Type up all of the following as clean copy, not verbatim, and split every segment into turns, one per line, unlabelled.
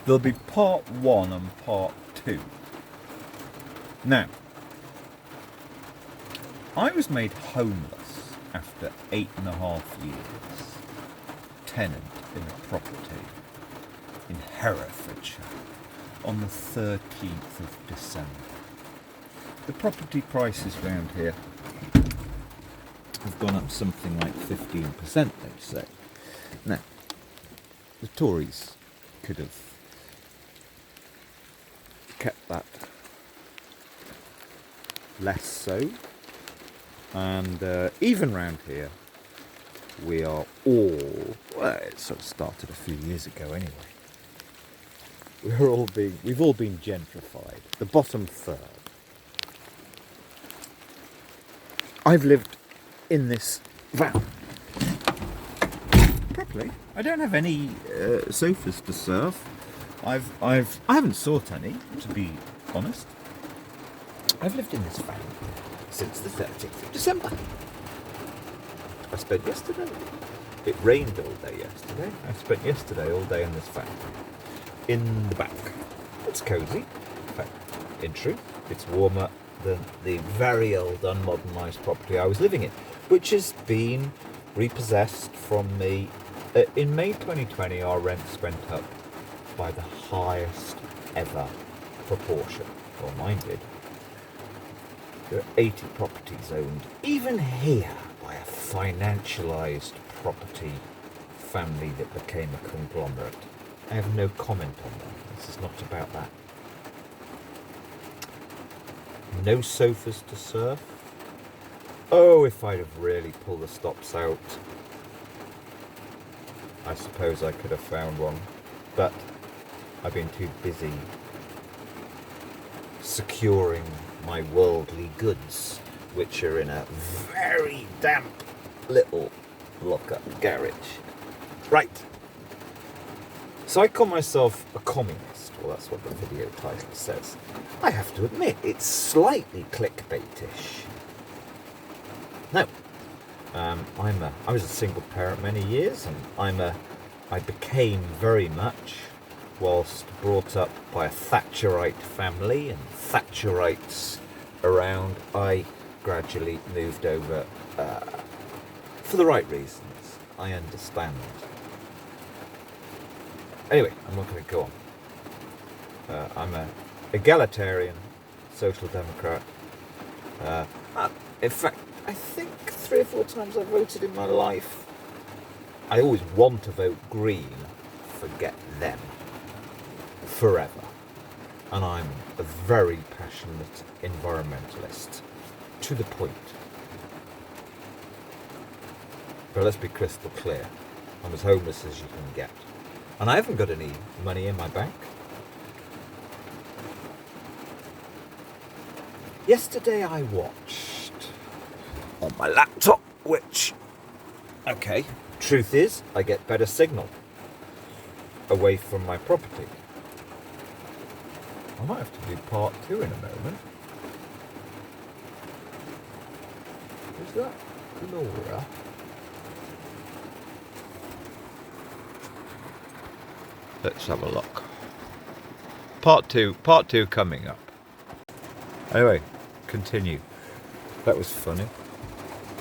There'll be part 1 and part 2. Now, I was made homeless after 8.5 years, tenant in a property in Herefordshire on the 13th of December. The property prices round here have gone up something like 15%, they say. Now, the Tories could have kept that less so, and even round here we are all, well, it sort of started a few years ago anyway, we've all been gentrified. The bottom third. I've lived in this van properly. I don't have any sofas to serve. I haven't sought any, to be honest. I've lived in this van since the 13th of December. I spent yesterday. It rained all day yesterday. I spent yesterday all day in this van. In the back. It's cosy. In fact, in truth, it's warmer than the very old unmodernised property I was living in, which has been repossessed from me. In May 2020, our rents went up by the highest ever proportion. Well, mine did. There are 80 properties owned, even here, by a financialised property family that became a conglomerate. I have no comment on that. This is not about that. No sofas to serve. Oh, if I'd have really pulled the stops out, I suppose I could have found one. But I've been too busy securing my worldly goods, which are in a very damp little lock-up garage. Right. So I call myself a communist. Well, that's what the video title says. I have to admit, it's slightly clickbaitish. No. I was a single parent many years, and I became very much, whilst brought up by a Thatcherite family and Thatcherites around, I gradually moved over for the right reasons. I understand. Anyway, I'm not going to go on. I'm an egalitarian, social democrat. In fact, I think 3 or 4 times I've voted in my life. I always want to vote Green. Forget them. Forever. And I'm a very passionate environmentalist. To the point. But let's be crystal clear. I'm as homeless as you can get. And I haven't got any money in my bank. Yesterday I watched on my laptop, which, okay, truth is, I get better signal away from my property. I might have to do part 2 in a moment. Is that Laura? Let's have a look. Part two coming up. Anyway, continue. That was funny.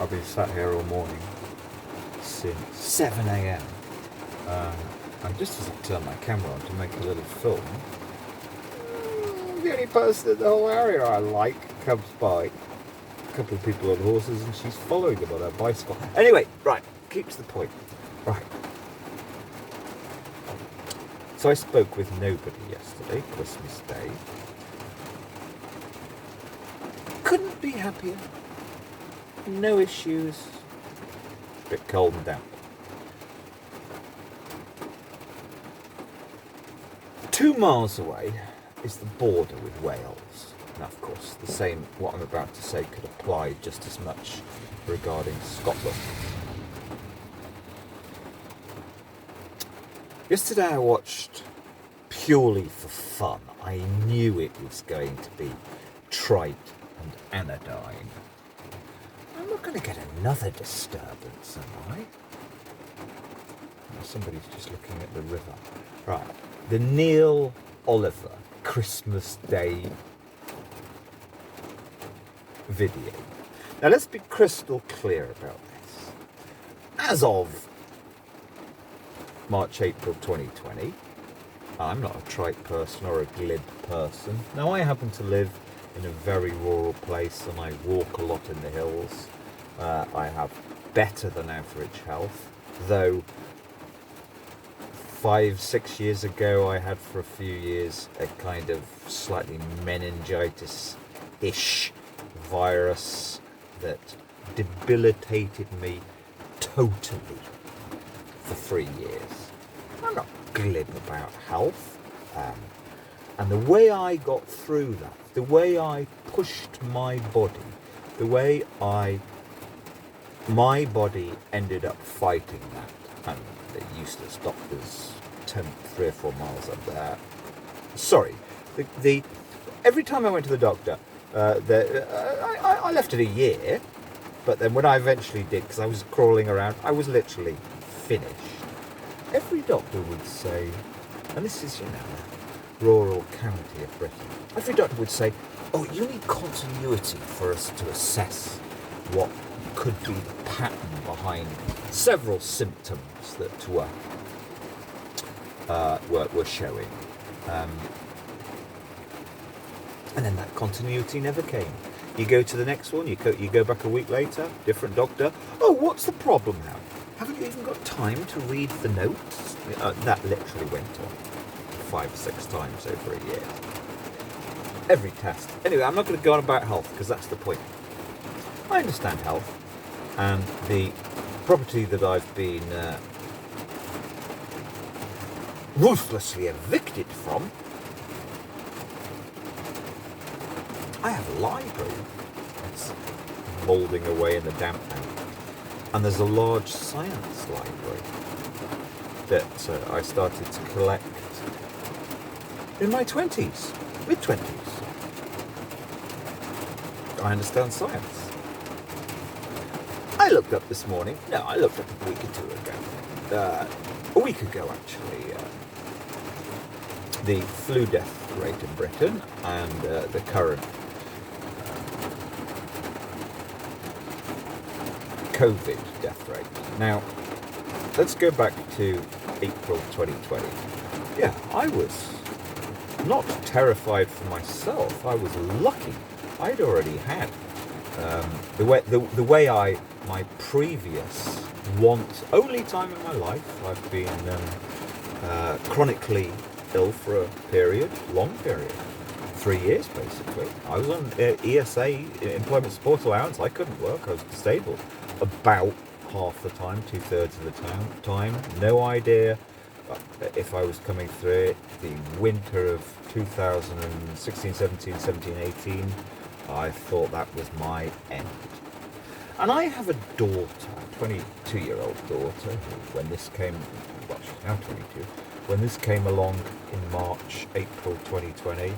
I've been sat here all morning since 7 a.m. And just as I turned my camera on to make a little film, the only person in the whole area I like comes by. A couple of people on horses, and she's following them on her bicycle. Anyway, right, keep to the point. Right. So I spoke with nobody yesterday, Christmas Day. Couldn't be happier. No issues. A bit cold and damp. 2 miles away is the border with Wales. Now, of course, the same, what I'm about to say, could apply just as much regarding Scotland. Yesterday I watched, purely for fun, I knew it was going to be trite and anodyne. I'm not going to get another disturbance, am I? Somebody's just looking at the river. Right. The Neil Oliver Christmas Day video. Now let's be crystal clear about this. As of March, April 2020, I'm not a trite person or a glib person. Now I happen to live in a very rural place and I walk a lot in the hills. I have better than average health, though 5-6 years ago I had for a few years a kind of slightly meningitis-ish virus that debilitated me totally for 3 years. I'm not glib about health, and the way I got through that, the way I pushed my body, the way my body ended up fighting that, and the useless doctors 3 or 4 miles up there. Sorry, every time I went to the doctor, I left it a year, but then when I eventually did, because I was crawling around, I was literally finished. Every doctor would say, and this is, rural county of Britain, every doctor would say, oh, you need continuity for us to assess what could be the pattern behind several symptoms that were showing. And then that continuity never came. You go to the next one, you go back a week later, different doctor. Oh, what's the problem now? Haven't you even got time to read the notes? That literally went on 5 or 6 times over a year. Every test. Anyway, I'm not going to go on about health because that's the point. I understand health and the property that I've been ruthlessly evicted from. I have a library that's moulding away in the damp now. And there's a large science library that I started to collect in my 20s, mid-20s. I understand science. I looked up this morning, I looked up a week or 2 ago, a week ago actually, the flu death rate in Britain and the current COVID death rate. Now, let's go back to April 2020. Yeah, I was not terrified for myself. I was lucky. I'd already had my previous only time in my life, I've been chronically ill for a long period. 3 years basically. I was on ESA, Employment Support Allowance. I couldn't work. I was disabled about half the time, 2/3 of the time. No idea if I was coming through it. The winter of 2016, 17, 18, I thought that was my end. And I have a daughter, a 22-year-old daughter, who, when this came, well, she's now 22, when this came along in April 2020,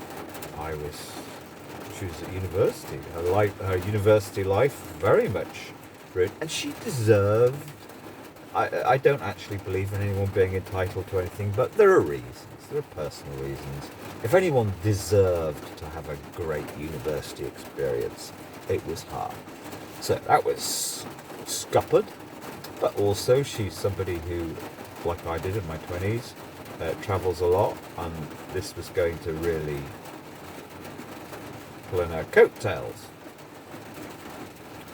she was at university. Her university life very much ruined, and she deserved. I don't actually believe in anyone being entitled to anything, but there are reasons. There are personal reasons. If anyone deserved to have a great university experience, it was her. So that was scuppered, but also she's somebody who, like I did in my 20s, travels a lot, and this was going to really pull in her coattails.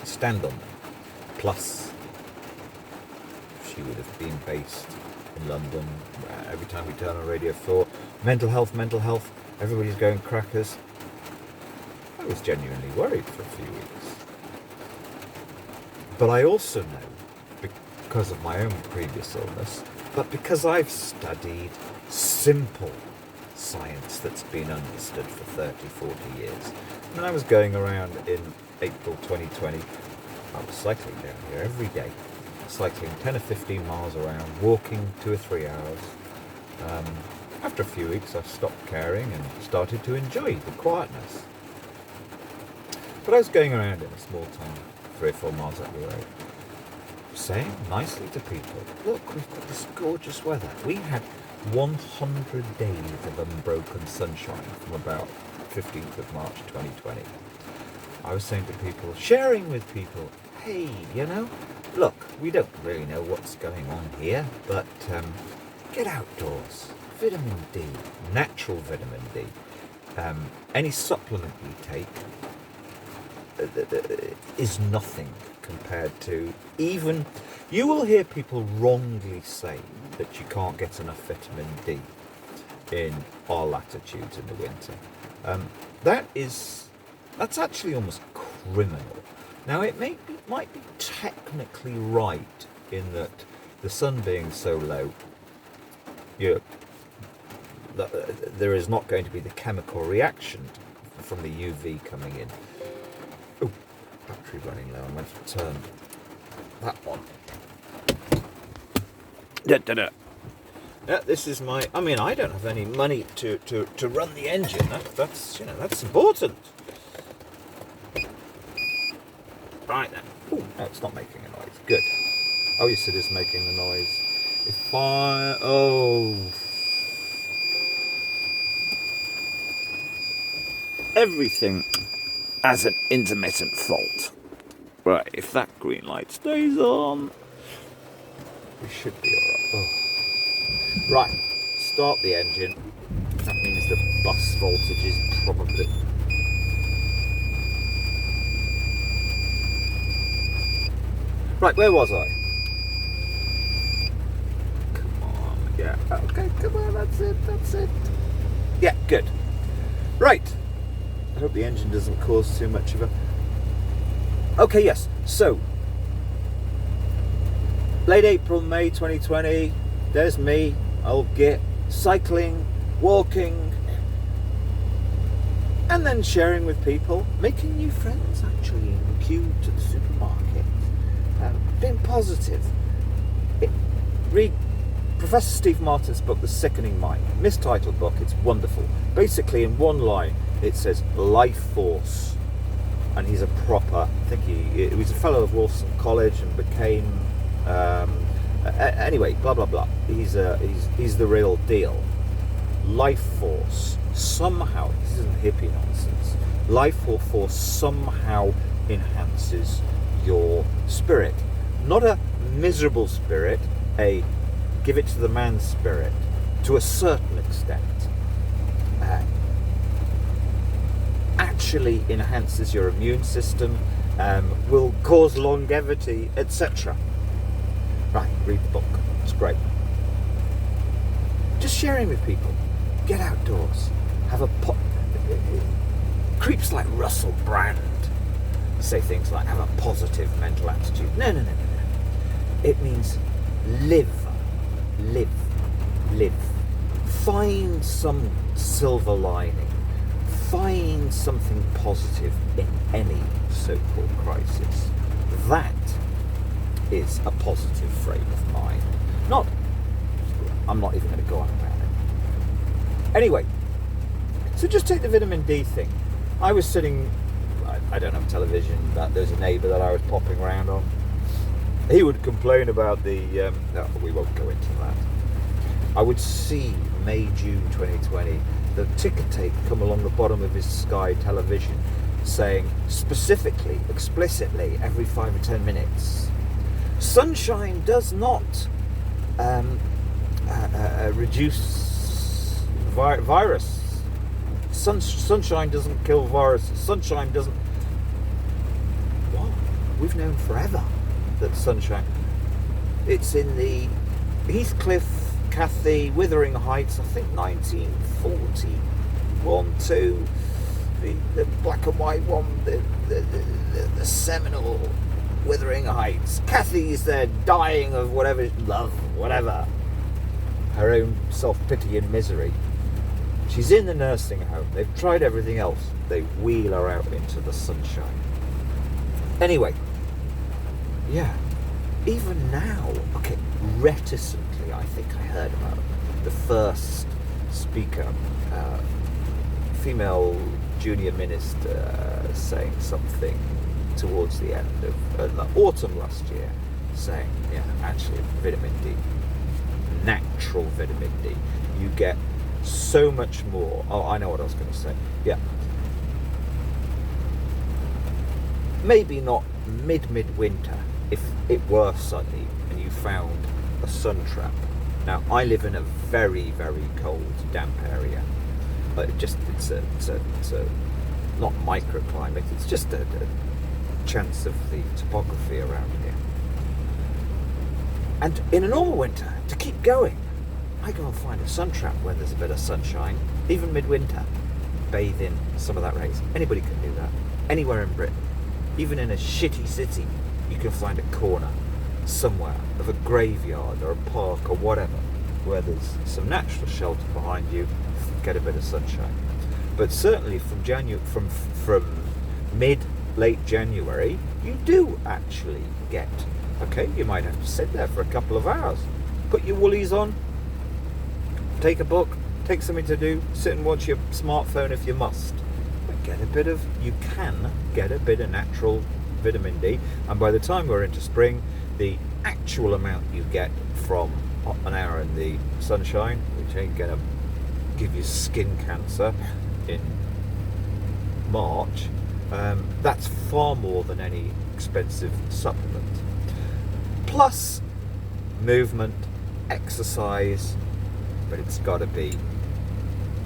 Stand on them. Plus, she would have been based in London. Every time we turn on Radio 4, mental health, everybody's going crackers. I was genuinely worried for a few weeks. But I also know, because of my own previous illness, but because I've studied simple science that's been understood for 30, 40 years. When I was going around in April 2020, I was cycling down here every day, cycling 10 or 15 miles around, walking 2 or 3 hours. After a few weeks, I stopped caring and started to enjoy the quietness. But I was going around in a small town, 3 or 4 miles up the road. saying nicely to people, look, we've got this gorgeous weather. We had 100 days of unbroken sunshine from about 15th of March 2020. I was saying to people, sharing with people, hey, look, we don't really know what's going on here, but get outdoors. Vitamin D, natural vitamin D. Any supplement you take is nothing compared to even... You will hear people wrongly say that you can't get enough vitamin D in our latitudes in the winter. That's actually almost criminal. Now, it might be technically right in that the sun being so low, there is not going to be the chemical reaction from the UV coming in. Oh, battery running low. I'm going to turn that on. Yeah, this is my... I mean, I don't have any money to run the engine. That's important. Right then. Oh, no, it's not making a noise. Good. Oh, yes, it is making the noise. If I... Oh... Everything has an intermittent fault. Right, if that green light stays on, we should be alright. Oh. Right, start the engine. That means the bus voltage is probably... Right, where was I? Come on, yeah, okay, come on, that's it. Yeah, good. Right. I hope the engine doesn't cause too much of a... Okay, yes. So, late April, May 2020, there's me, old Git, cycling, walking, and then sharing with people, making new friends, actually, in the queue to the supermarket. Being positive. Read Professor Steve Martin's book, The Sickening Mind. Mistitled book, it's wonderful. Basically, in one line, it says life force, and he's a proper... I think he was a fellow of Wolfson College and became... anyway, blah blah blah. He's the real deal. Life force somehow... This isn't hippie nonsense. Life force somehow enhances your spirit. Not a miserable spirit, a give it to the man spirit, to a certain extent. Actually enhances your immune system, will cause longevity, etc. Right, read the book. It's great. Just sharing with people. Get outdoors. Have a creeps like Russell Brand say things like have a positive mental attitude. No. It means live. Find some silver lining. Find something positive in any so-called crisis. That is a positive frame of mind. I'm not even going to go on about it. Anyway, so just take the vitamin D thing. I was sitting... I don't have television, but there's a neighbour that I was popping around on. He would complain about the... no, we won't go into that. I would see May, June 2020, the ticker tape come along the bottom of his Sky television saying specifically, explicitly, every 5 or 10 minutes, sunshine does not reduce virus. Sunshine doesn't kill viruses. Sunshine doesn't... What? We've known forever that sunshine... It's in the Heathcliff, Cathay, Wuthering Heights, I think 1941, 2, the black and white one, the seminal Wuthering Heights. Cathy's there dying of whatever, love, whatever, her own self-pity and misery. She's in the nursing home. They've tried everything else. They wheel her out into the sunshine. Anyway, yeah, even now, okay, reticently, I think I heard about the first speaker, female junior minister, saying something towards the end of autumn last year, saying, yeah, actually, vitamin D, natural vitamin D, you get so much more. Oh, I know what I was going to say. Yeah. Maybe not midwinter if it were sunny and you found a sun trap. Now, I live in a very, very cold, damp area. But it's a not microclimate, it's just a chance of the topography around here. And in a normal winter, to keep going, I go and find a sun trap where there's a bit of sunshine, even midwinter, bathe in some of that rays. Anybody can do that, anywhere in Britain. Even in a shitty city, you can find a corner somewhere of a graveyard or a park or whatever, where there's some natural shelter behind you, get a bit of sunshine. But certainly from late January, you do actually get, okay, you might have to sit there for a couple of hours, put your woolies on, take a book, take something to do, sit and watch your smartphone if you must. But you can get a bit of natural vitamin D, and by the time we're into spring, the actual amount you get from an hour in the sunshine, which ain't gonna give you skin cancer in March, that's far more than any expensive supplement. Plus movement, exercise, but it's got to be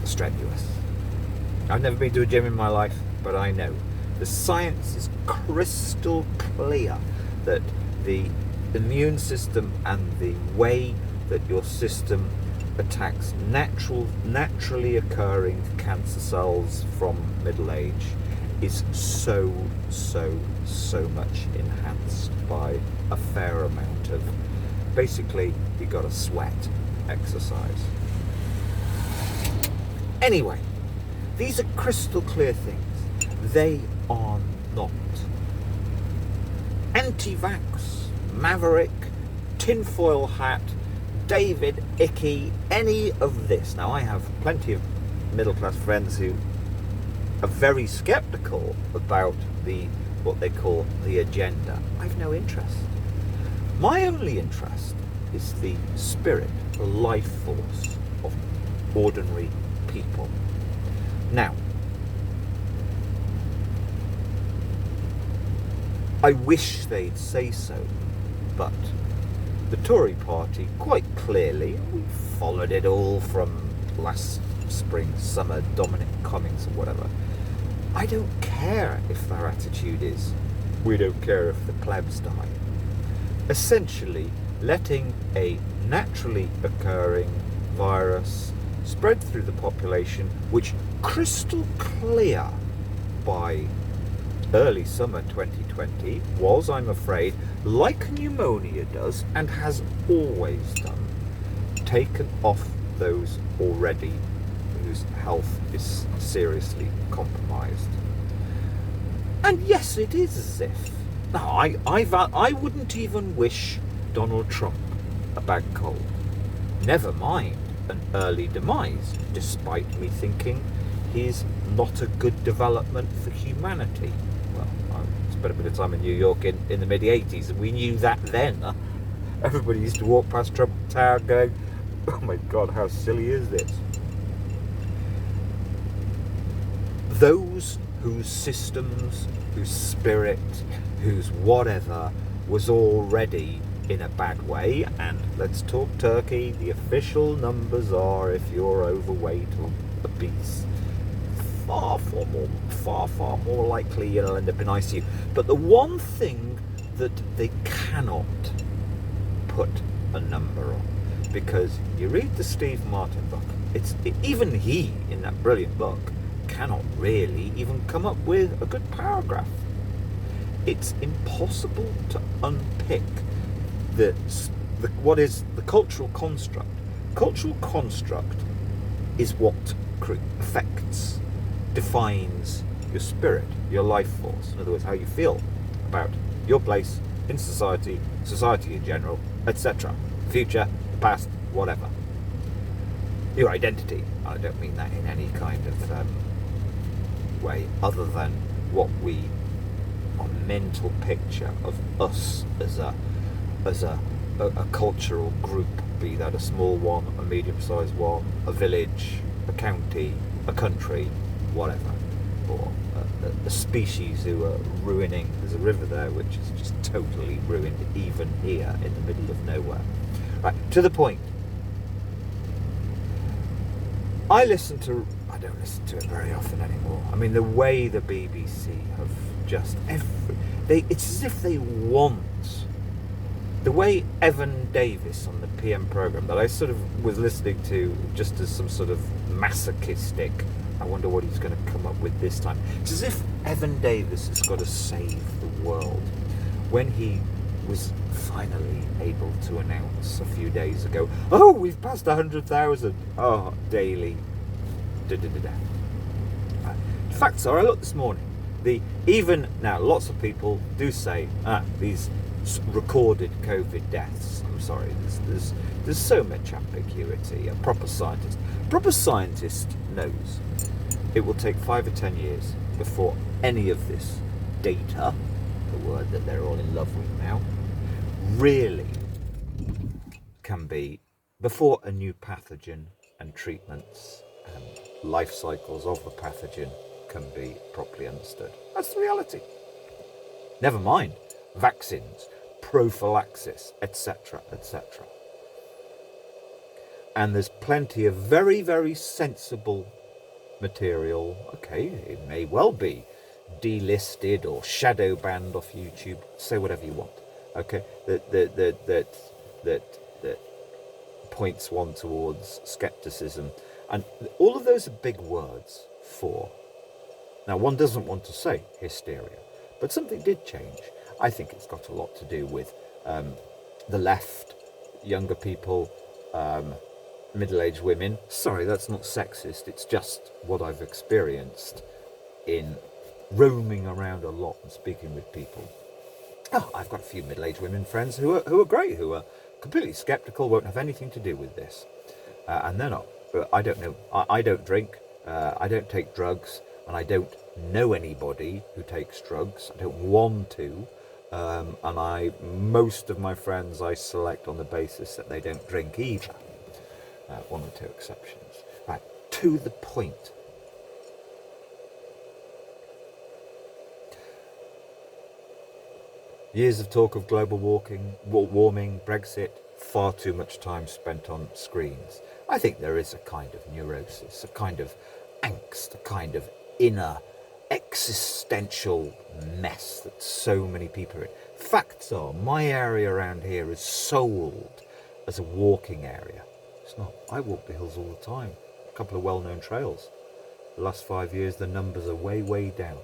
strenuous. I've never been to a gym in my life, but I know the science is crystal clear that the immune system and the way that your system attacks naturally occurring cancer cells from middle age is so much enhanced by a fair amount of, basically, you got to sweat, exercise. Anyway, these are crystal clear things. They are not. Anti-vax, maverick, tinfoil hat, David Icke, any of this. Now, I have plenty of middle-class friends who are very sceptical about what they call the agenda. I've no interest. My only interest is the spirit, the life force of ordinary people. Now, I wish they'd say so, but the Tory party, quite clearly, we followed it all from last spring, summer, Dominic Cummings or whatever. I don't care if their attitude is, we don't care if the plebs die. Essentially, letting a naturally occurring virus spread through the population, which crystal clear by early summer 2020 was, I'm afraid, like pneumonia does and has always done, taken off those already whose health is seriously compromised. And yes, it is as if. Now, I wouldn't even wish Donald Trump a bad cold. Never mind an early demise, despite me thinking he's not a good development for humanity. Well, I spent a bit of time in New York in the mid-80s, and we knew that then. Everybody used to walk past Trump Tower going, oh my God, how silly is this? Those whose systems, whose spirit, whose whatever was already in a bad way, and let's talk Turkey, the official numbers are, if you're overweight or obese, far more likely you'll end up in ICU. But the one thing that they cannot put a number on, because you read the Steve Martin book, even he, in that brilliant book, cannot really even come up with a good paragraph. It's impossible to unpick what is the cultural construct. Cultural construct is what affects, defines your spirit, your life force. In other words, how you feel about your place in society in general, etc. Future, past, whatever. Your identity. I don't mean that in any kind of way other than what our mental picture of us as a as a cultural group, be that a small one, a medium-sized one, a village, a county, a country, whatever, or a species who are ruining. There's a river there which is just totally ruined, even here in the middle of nowhere. Right, to the point. I don't listen to it very often anymore. I mean, the way the BBC have just it's as if they want. The way Evan Davis on the PM programme that I sort of was listening to just as some sort of masochistic, I wonder what he's going to come up with this time. It's as if Evan Davis has got to save the world. When he was finally able to announce a few days ago, oh, we've passed 100,000. Oh, daily. Facts are, I looked this morning. Even now, lots of people do say, these recorded COVID deaths. I'm sorry, there's so much ambiguity. A proper scientist knows it will take 5 or 10 years before any of this data, the word that they're all in love with now, really can be, before a new pathogen and treatments and life cycles of the pathogen can be properly understood. That's the reality. Never mind vaccines, prophylaxis, etc., etc. And there's plenty of very, very sensible material. Okay, it may well be delisted or shadow banned off YouTube. Say whatever you want. Okay, that points one towards skepticism, and all of those are big words for. Now, one doesn't want to say hysteria, but something did change. I think it's got a lot to do with the left, younger people, middle-aged women. Sorry, that's not sexist. It's just what I've experienced in roaming around a lot and speaking with people. Oh, I've got a few middle-aged women friends who are great, who are completely sceptical, won't have anything to do with this, and they're not. I don't know. I don't drink. I don't take drugs, and I don't know anybody who takes drugs. I don't want to. And most of my friends I select on the basis that they don't drink either. One or two exceptions. Right, to the point. Years of talk of global warming, Brexit, far too much time spent on screens. I think there is a kind of neurosis, a kind of angst, a kind of inner existential mess that so many people are in. Facts are, my area around here is sold as a walking area. It's not. I walk the hills all the time. A couple of well-known trails. The last 5 years, the numbers are way, way down.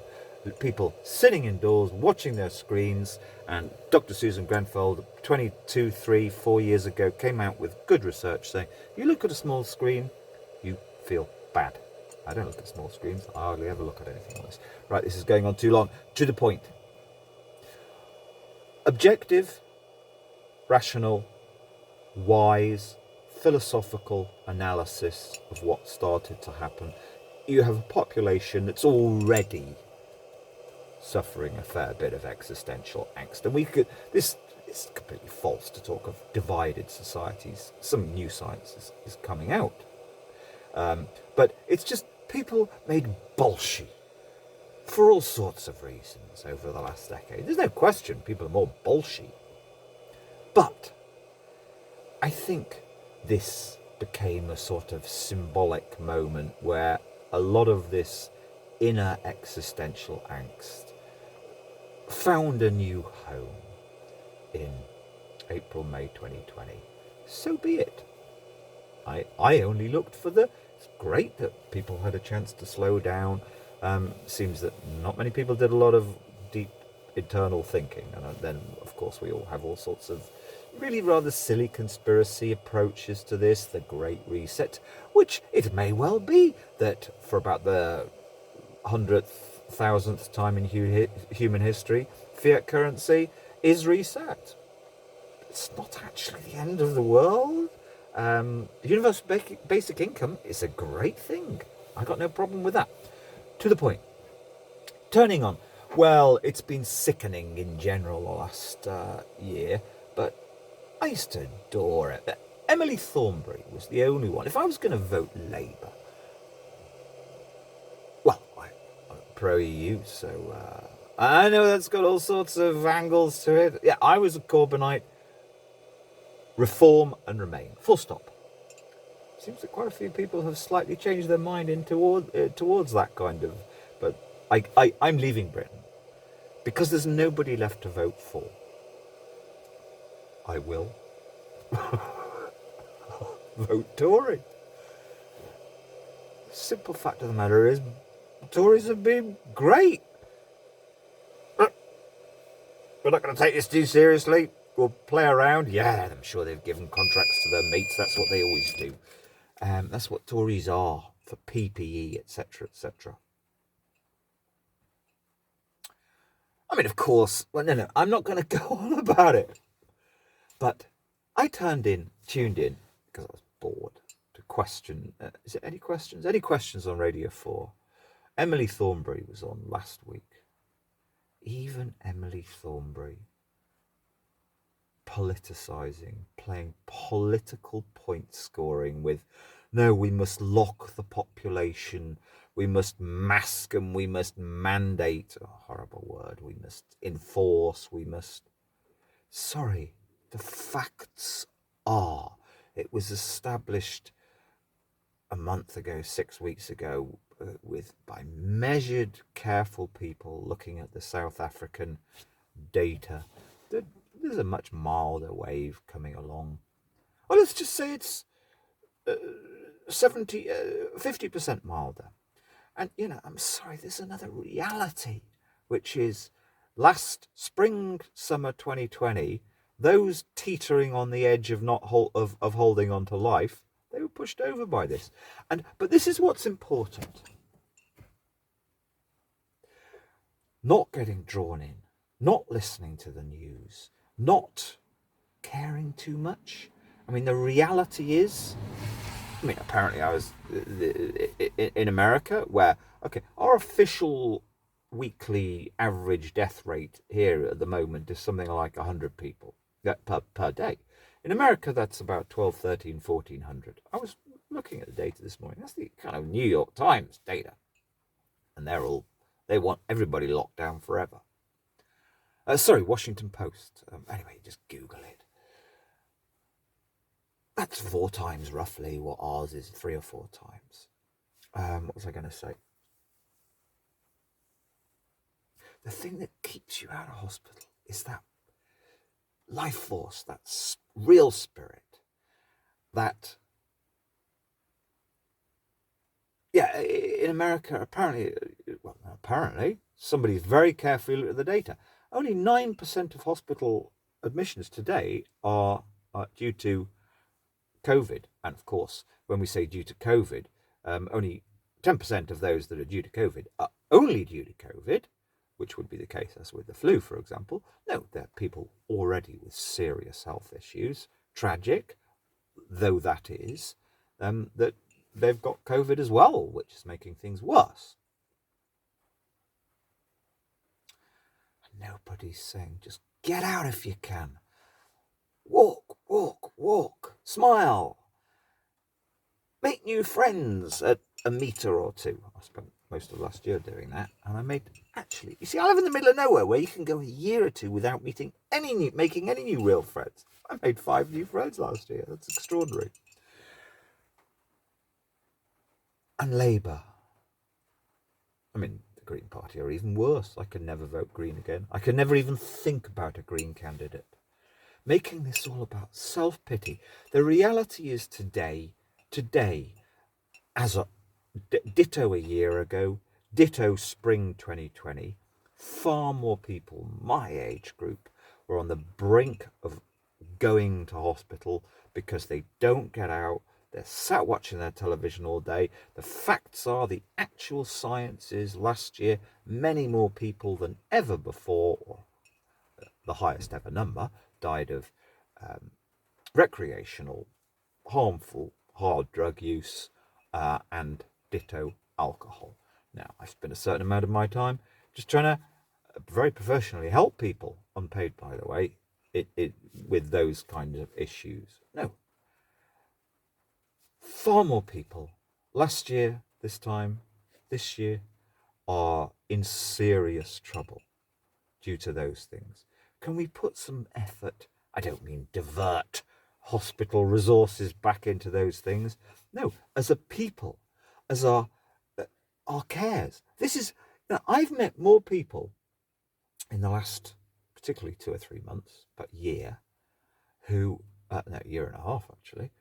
People sitting indoors, watching their screens, and Dr. Susan Grenfell, 22, 3, 4 years ago, came out with good research saying, you look at a small screen, you feel bad. I don't look at small screens. I hardly ever look at anything else. Right, this is going on too long. To the point. Objective, rational, wise, philosophical analysis of what started to happen. You have a population that's already suffering a fair bit of existential angst. And this is completely false to talk of divided societies. Some new science is coming out. But it's just people made bolshy for all sorts of reasons over the last decade. There's no question people are more bolshy. But I think this became a sort of symbolic moment where a lot of this inner existential angst found a new home in April, May 2020. So be it. I only looked for it's great that people had a chance to slow down. Seems that not many people did a lot of deep internal thinking. And then, of course, we all have all sorts of really rather silly conspiracy approaches to this, the Great Reset, which it may well be that for about the 100,000th time in human history, fiat currency is reset. It's not actually the end of the world. Universal basic income is a great thing. I got no problem with that. To the point. Turning on. Well, it's been sickening in general the last year, but I used to adore it. But Emily Thornberry was the only one. If I was going to vote Labour, well, I'm pro EU, so I know that's got all sorts of angles to it. Yeah, I was a Corbynite. Reform and Remain. Full stop. Seems that quite a few people have slightly changed their mind towards that kind of. But I'm leaving Britain because there's nobody left to vote for. I will vote Tory. Simple fact of the matter is, Tories have been great. We're not going to take this too seriously. We'll play around. Yeah, I'm sure they've given contracts to their mates. That's what they always do. That's what Tories are for PPE, etc., etc. I mean, of course, well, no, I'm not going to go on about it. But I tuned in, because I was bored, to question. Is it any questions? Any questions on Radio 4? Emily Thornberry was on last week. Even Emily Thornberry politicising, playing political point scoring with, no, we must lock the population, we must mask and we must mandate, a horrible word, we must enforce, we must... Sorry, the facts are, it was established a month ago, 6 weeks ago, by measured, careful people looking at the South African data. There's a much milder wave coming along. Well, let's just say it's 50% milder. And, I'm sorry, there's another reality, which is last spring, summer 2020, those teetering on the edge of of holding on to life, they were pushed over by this. But this is what's important. Not getting drawn in, not listening to the news, not caring too much. I mean, the reality is, apparently I was in America where, our official weekly average death rate here at the moment is something like 100 people per day. In America, that's about 12, 13, 1400. I was looking at the data this morning. That's the kind of New York Times data. And they want everybody locked down forever. Washington Post. Anyway, just Google it. That's 4 times roughly what ours is, 3 or 4 times. What was I going to say? The thing that keeps you out of hospital is that life force, that real spirit, that, in America, apparently, somebody's very carefully looked at the data. Only 9% of hospital admissions today are due to COVID. And of course, when we say due to COVID, only 10% of those that are due to COVID are only due to COVID, which would be the case as with the flu, for example. No, they're people already with serious health issues, tragic though that is, that they've got COVID as well, which is making things worse. And nobody's saying, just get out if you can. Walk, walk, walk, smile. Make new friends at a metre or two. I spent most of last year doing that, and I made, actually, you see, I live in the middle of nowhere where you can go a year or two without making any new real friends. I made 5 new friends last year. That's extraordinary. And Labour. The Green Party are even worse. I can never vote Green again. I can never even think about a Green candidate. Making this all about self-pity. The reality is today, as a ditto a year ago, ditto spring 2020, far more people my age group were on the brink of going to hospital because they don't get out. They're sat watching their television all day. The facts are, the actual science is, last year, many more people than ever before, or the highest ever number, died of recreational, harmful, hard drug use, and ditto alcohol. Now, I spend a certain amount of my time just trying to very professionally help people, unpaid by the way, with those kind of issues. No. Far more people last year, this year, are in serious trouble due to those things. Can we put some effort? I don't mean divert hospital resources back into those things. No, as a people, as our cares. This is, I've met more people in the last, particularly 2 or 3 months, but year, who, no, year and a half actually,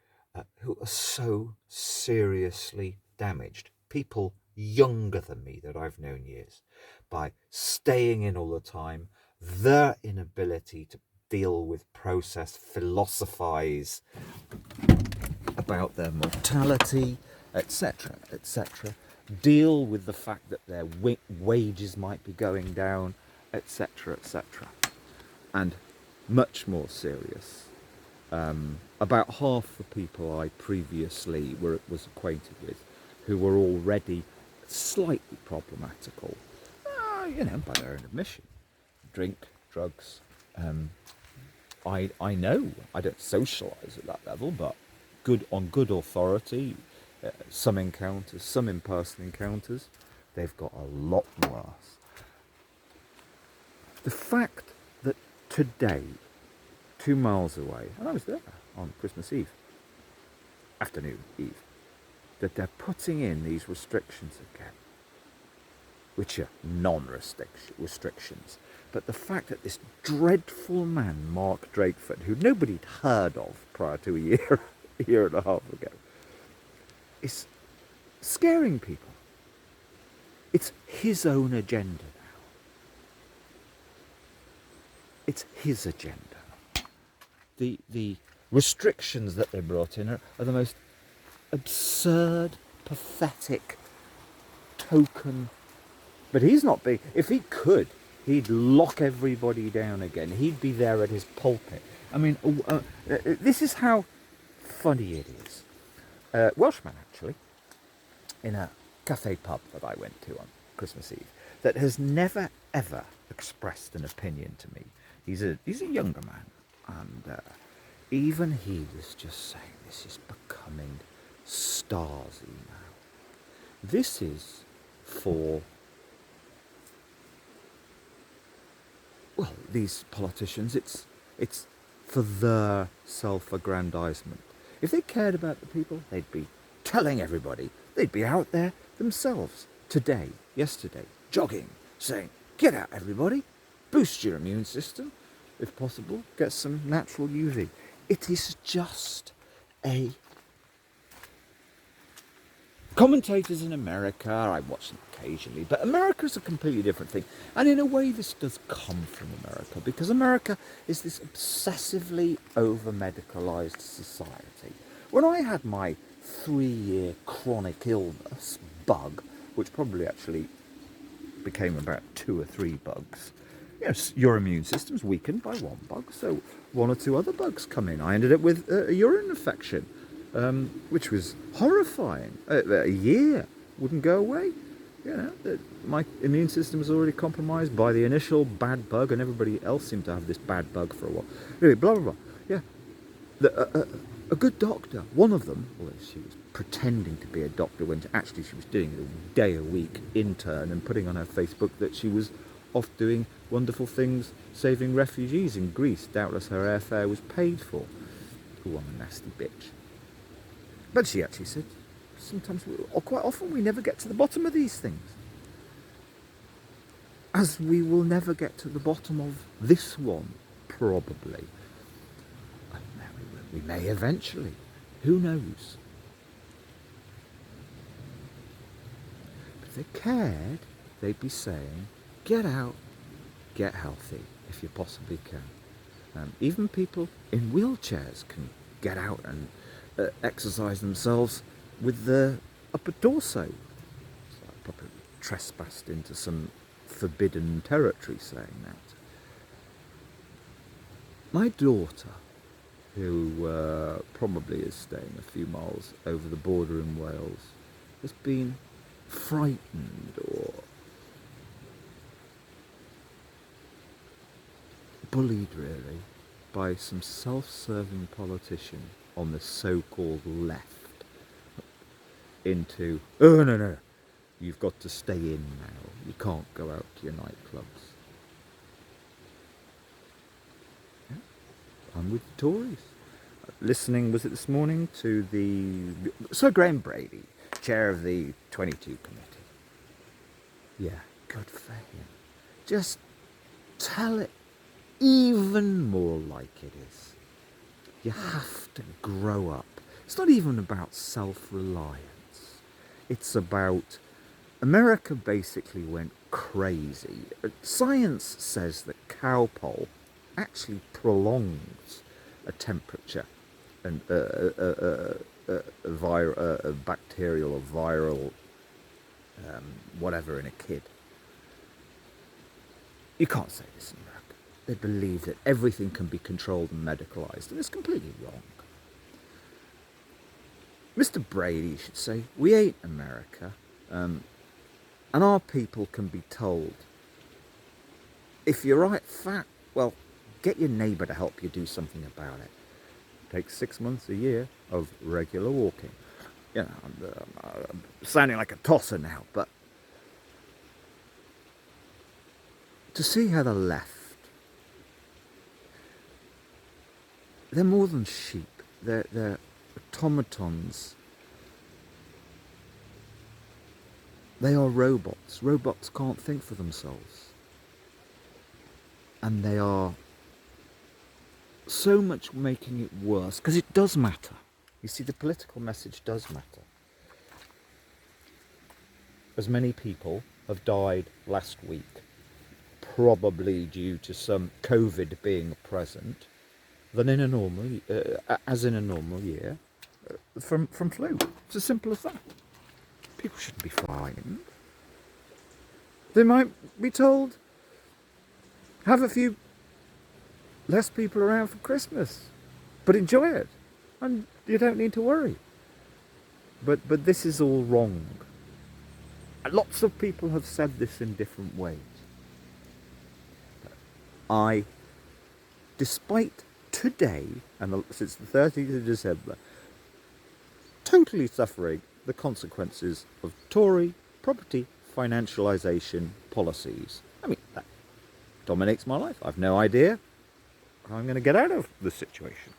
who are so seriously damaged. People younger than me that I've known years, by staying in all the time, their inability to deal with process, philosophize about their mortality, etc., etc., deal with the fact that their wages might be going down, etc., etc. And much more serious, about half the people I previously was acquainted with who were already slightly problematical, by their own admission. Drink, drugs. I know I don't socialise at that level, but on good authority, some encounters, some in-person encounters, they've got a lot worse. The fact that today, 2 miles away, and I was there on Christmas Eve, afternoon Eve, that they're putting in these restrictions again, which are non-restrictions. But the fact that this dreadful man, Mark Drakeford, who nobody'd heard of prior to a year and a half ago, is scaring people. It's his own agenda now. It's his agenda. The restrictions that they brought in are the most absurd, pathetic, token. But he's not big. If he could, he'd lock everybody down again. He'd be there at his pulpit. I mean, this is how funny it is. Welshman, actually, in a cafe pub that I went to on Christmas Eve, that has never, ever expressed an opinion to me. He's a younger man, and even he was just saying, this is becoming Stasi now. This is for, well, these politicians, it's for their self-aggrandizement. If they cared about the people, they'd be telling everybody. They'd be out there themselves, today, yesterday, jogging, saying, get out everybody, boost your immune system, if possible, get some natural UV. It is just a... Commentators in America, I watch them occasionally, but America's a completely different thing. And in a way, this does come from America, because America is this obsessively over-medicalised society. When I had my 3-year chronic illness, bug, which probably actually became about 2 or 3 bugs, yes, your immune system's weakened by 1 bug, so 1 or 2 other bugs come in. I ended up with a urine infection, which was horrifying. A year wouldn't go away. My immune system was already compromised by the initial bad bug, and everybody else seemed to have this bad bug for a while. Anyway, blah, blah, blah. Yeah. A good doctor, one of them, well, she was pretending to be a doctor when actually she was doing a day-a-week intern and putting on her Facebook that she was off doing wonderful things, saving refugees in Greece. Doubtless her airfare was paid for. Oh, I'm a nasty bitch. But she actually said, sometimes, or quite often, we never get to the bottom of these things. As we will never get to the bottom of this one, probably. We may eventually. Who knows? But if they cared, they'd be saying, get out, get healthy, if you possibly can. Even people in wheelchairs can get out and exercise themselves with the upper torso. So I probably trespassed into some forbidden territory saying that. My daughter, who probably is staying a few miles over the border in Wales, has been frightened or bullied, really, by some self-serving politician on the so-called left into, oh no, you've got to stay in now, you can't go out to your nightclubs. Yeah, I'm with the Tories. Listening, was it this morning, to Sir Graham Brady, chair of the 22 committee. Yeah, good for him. Just tell it even more like it is. You have to grow up. It's not even about self-reliance. It's about, America basically went crazy. Science says that cowpole actually prolongs a temperature and a bacterial or viral whatever in a kid. You can't say this in America. They believe that everything can be controlled and medicalised, and it's completely wrong. Mr. Brady should say, we ain't America, and our people can be told, if you're right fat, well, get your neighbour to help you do something about it. It takes 6 months, a year of regular walking. You know, I'm sounding like a tosser now, but to see how the left, they're more than sheep, they're automatons. They are robots. Robots can't think for themselves. And they are so much making it worse, because it does matter. You see, the political message does matter. As many people have died last week, probably due to some COVID being present, than in a normal, as in a normal year, from flu. It's as simple as that. People shouldn't be frightened. They might be told, have a few less people around for Christmas, but enjoy it, and you don't need to worry. But this is all wrong. And lots of people have said this in different ways. Despite today, and since the 30th of December, totally suffering the consequences of Tory property financialisation policies. I mean, that dominates my life. I've no idea how I'm going to get out of the situation.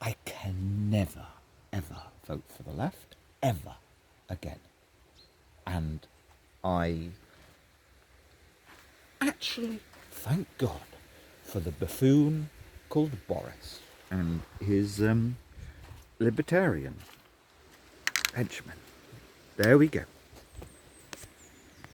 I can never, ever vote for the left, ever again. And I actually thank God for the buffoon called Boris and his libertarian henchmen. There we go.